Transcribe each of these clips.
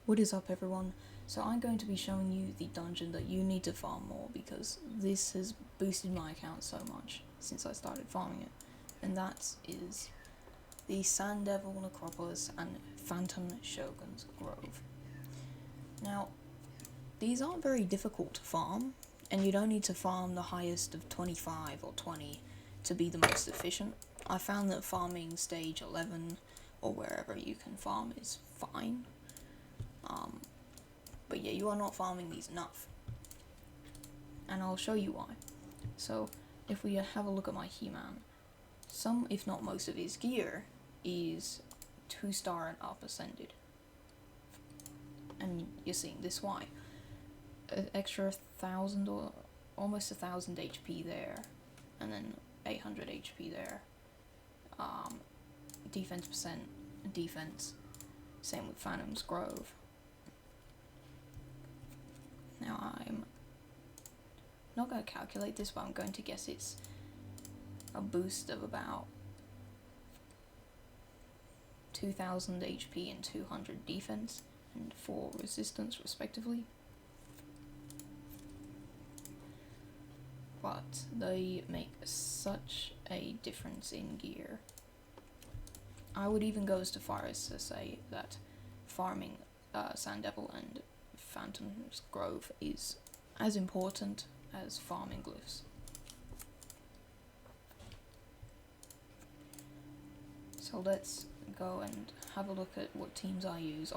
What is up, everyone? So I'm going to be showing you the dungeon that you need to farm more, because this has boosted my account so much since I started farming it, and that is the Sand Devil Necropolis and Phantom Shogun's Grove. Now, these aren't very difficult to farm, and you don't need to farm the highest of 25 or 20 to be the most efficient. I found that farming stage 11 or wherever you can farm is fine. But yeah, you are not farming these enough, and I'll show you why. So if we have a look at my He-Man, some if not most of his gear is 2-star and up ascended, and you're seeing this why. An extra 1,000 or almost 1,000 HP there, and then 800 HP there. Defense percent, defense. Same with Phantom's Grove. Now I'm not going to calculate this, but I'm going to guess it's a boost of about 2,000 HP and 200 defense and 4 resistance respectively. But they make such a difference in gear. I would even go as far as to say that farming Sand Devil and Phantom's Grove is as important as farming glyphs. So let's go and have a look at what teams I use.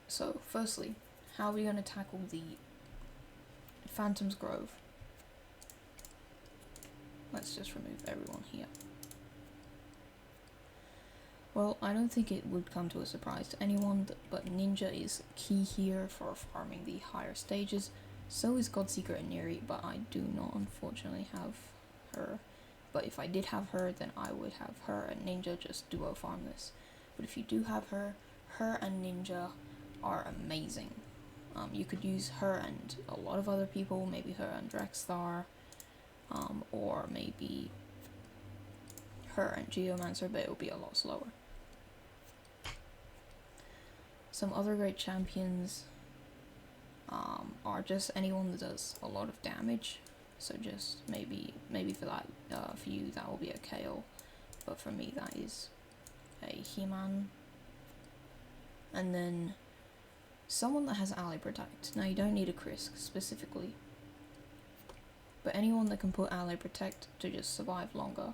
So firstly, how are we going to tackle the Phantom's Grove? Let's just remove everyone here. Well, I don't think it would come to a surprise to anyone, but Ninja is key here for farming the higher stages. So is Godseeker and Neri, but I do not unfortunately have her. But if I did have her, then I would have her and Ninja just duo farm this. But if you do have her, her and Ninja are amazing. You could use her and a lot of other people, maybe her and Draxstar, or maybe her and Geomancer, but it will be a lot slower. Some other great champions are just anyone that does a lot of damage. So just maybe for that, for you that will be a KO, but for me that is a He-Man. And then someone that has Ally Protect. Now you don't need a Krisk specifically, but anyone that can put Ally Protect to just survive longer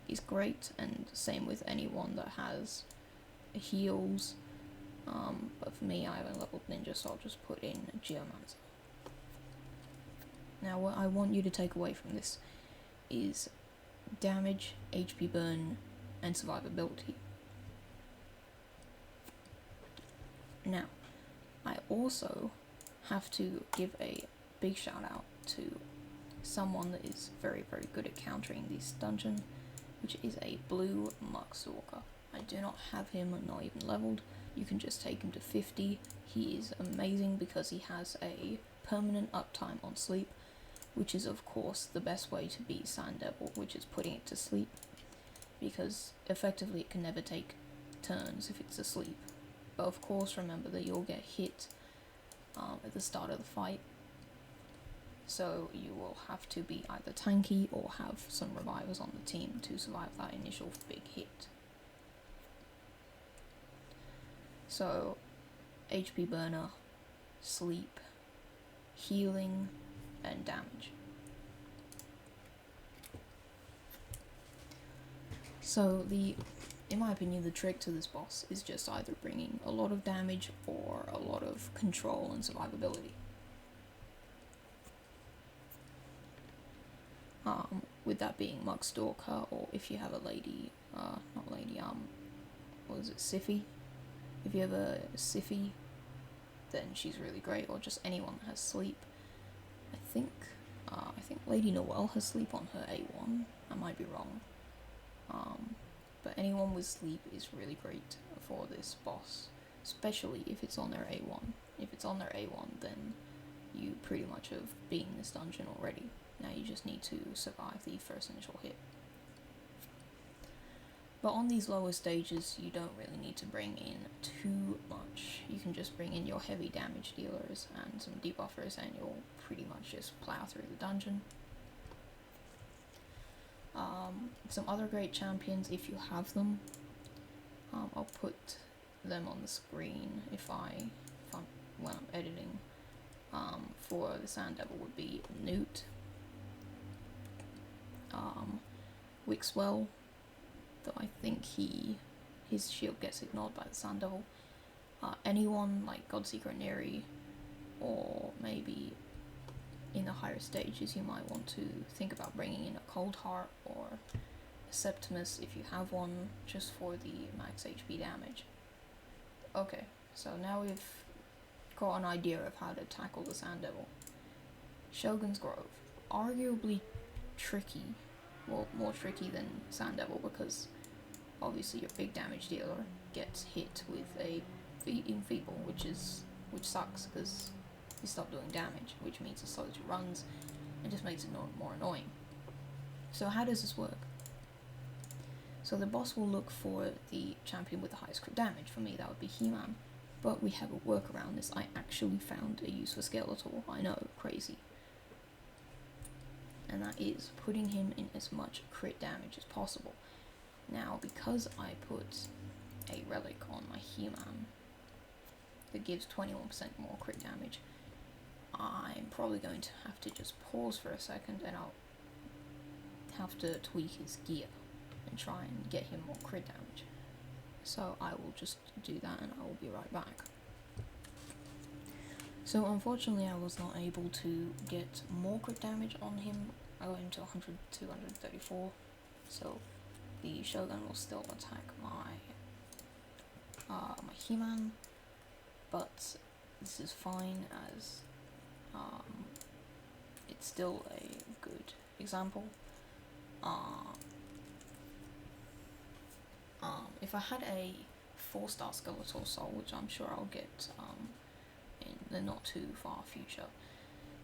is great, and same with anyone that has heals. But for me, I have a leveled Ninja, so I'll just put in a Geomancer. Now what I want you to take away from this is damage, HP burn, and survivability. Now, I also have to give a big shout out to someone that is very, very good at countering this dungeon, which is a blue Muckstalker. I do not have him, not even leveled. You can just take him to 50. He is amazing because he has a permanent uptime on sleep, which is of course the best way to beat Sand Devil, which is putting it to sleep, because effectively it can never take turns if it's asleep. But of course remember that you'll get hit at the start of the fight, so you will have to be either tanky or have some revivers on the team to survive that initial big hit. So HP burner, sleep, healing, and damage. So in my opinion, the trick to this boss is just either bringing a lot of damage or a lot of control and survivability. With that being Muckstalker, or if you have a lady, what is it, Siffy? If you have a Siffy, then she's really great, or just anyone that has sleep. I think Lady Noelle has sleep on her A1, I might be wrong. But anyone with sleep is really great for this boss, especially if it's on their A1. If it's on their A1, then you pretty much have beaten this dungeon already. Now you just need to survive the first initial hit. But on these lower stages, you don't really need to bring in too much. You can just bring in your heavy damage dealers and some debuffers, and you'll pretty much just plow through the dungeon. Some other great champions, if you have them, I'll put them on the screen when I'm editing. For the Sand Devil would be Newt, Wixwell, though I think his shield gets ignored by the Sand Devil. Anyone like Godseeker and Neri, or maybe in the higher stages you might want to think about bringing in a Cold Heart or a Septimus if you have one, just for the max HP damage. Okay, so now we've got an idea of how to tackle the Sand Devil. Shogun's Grove, arguably tricky, well, more tricky than Sand Devil, because obviously your big damage dealer gets hit with a Enfeeble, which sucks because you stop doing damage, which means it slows your runs and just makes it more annoying. So how does this work? So the boss will look for the champion with the highest crit damage. For me, that would be He-Man. But we have a workaround this. I actually found a use for Skeletor. I know, crazy. And that is putting him in as much crit damage as possible. Now, because I put a relic on my He-Man that gives 21% more crit damage, I'm probably going to have to just pause for a second, and I'll have to tweak his gear and try and get him more crit damage. So I will just do that and I will be right back. So unfortunately I was not able to get more crit damage on him. I got him to 100 to 134, so the Shogun will still attack my He-Man, but this is fine as it's still a good example. If I had a 4-star Skeletor Soul, which I'm sure I'll get in the not too far future,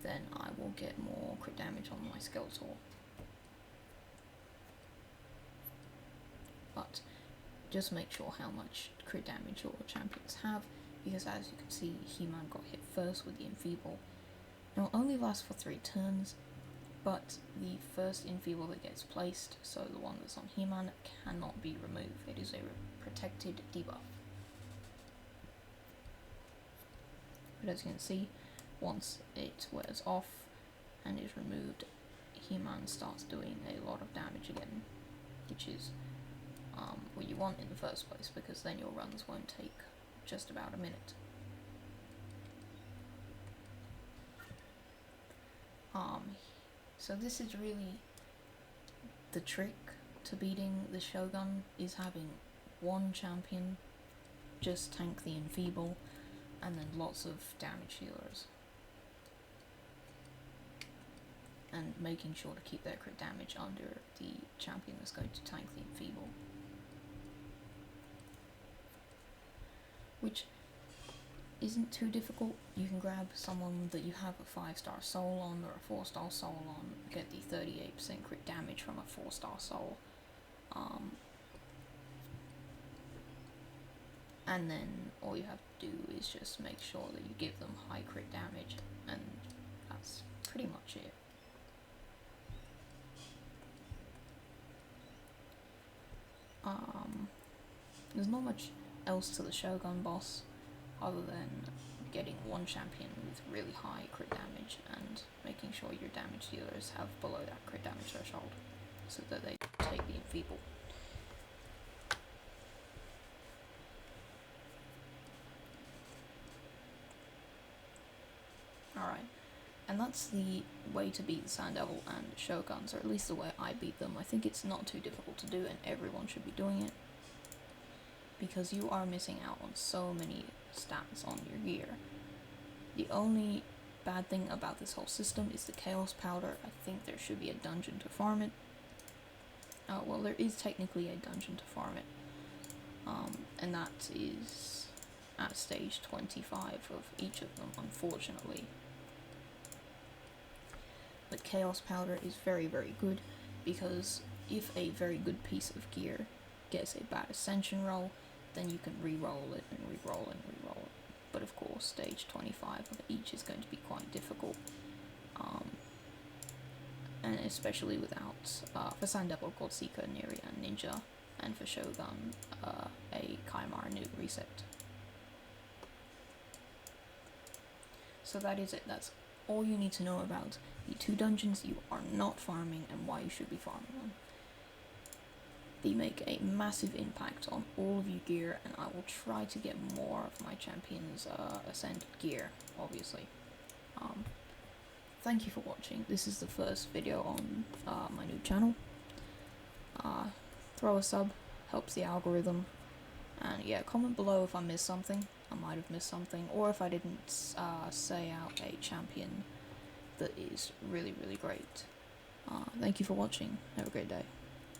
then I will get more crit damage on my Skeletor. But just make sure how much crit damage your champions have, because as you can see, He-Man got hit first with the Enfeeble. Now it only lasts for 3 turns, but the first Enfeeble that gets placed, so the one that's on He-Man, cannot be removed. It is a protected debuff. But as you can see, once it wears off and is removed, He-Man starts doing a lot of damage again, which is what you want in the first place, because then your runs won't take just about a minute. So this is really the trick to beating the Shogun, is having one champion just tank the Enfeeble, and then lots of damage healers. And making sure to keep their crit damage under the champion that's going to tank the Enfeeble. Which isn't too difficult. You can grab someone that you have a 5-star soul on or a 4-star soul on, get the 38% crit damage from a 4-star soul, and then all you have to do is just make sure that you give them high crit damage, and that's pretty much it. There's not much else to the Shogun boss, other than getting one champion with really high crit damage and making sure your damage dealers have below that crit damage threshold, so that they take the Enfeeble. Alright, and that's the way to beat the Sand Devil and Shoguns, or at least the way I beat them. I think it's not too difficult to do, and everyone should be doing it, because you are missing out on so many stats on your gear. The only bad thing about this whole system is the Chaos Powder. I think there should be a dungeon to farm it. Well, there is technically a dungeon to farm it, and that is at stage 25 of each of them, unfortunately. But Chaos Powder is very, very good, because if a very good piece of gear gets a bad ascension roll, then you can re-roll it and re-roll and re-roll it. But of course, stage 25 of each is going to be quite difficult. And especially without, for Sandevil, Godseeker, Niria, Ninja, and for Shogun, a Kaimara New reset. So that is it. That's all you need to know about the 2 dungeons you are not farming and why you should be farming them. They make a massive impact on all of your gear, and I will try to get more of my champions ascended gear, obviously. Thank you for watching. This is the first video on my new channel. Throw a sub, helps the algorithm, and yeah, comment below if I missed something. I might have missed something, or if I didn't say out a champion that is really, really great. Thank you for watching. Have a great day.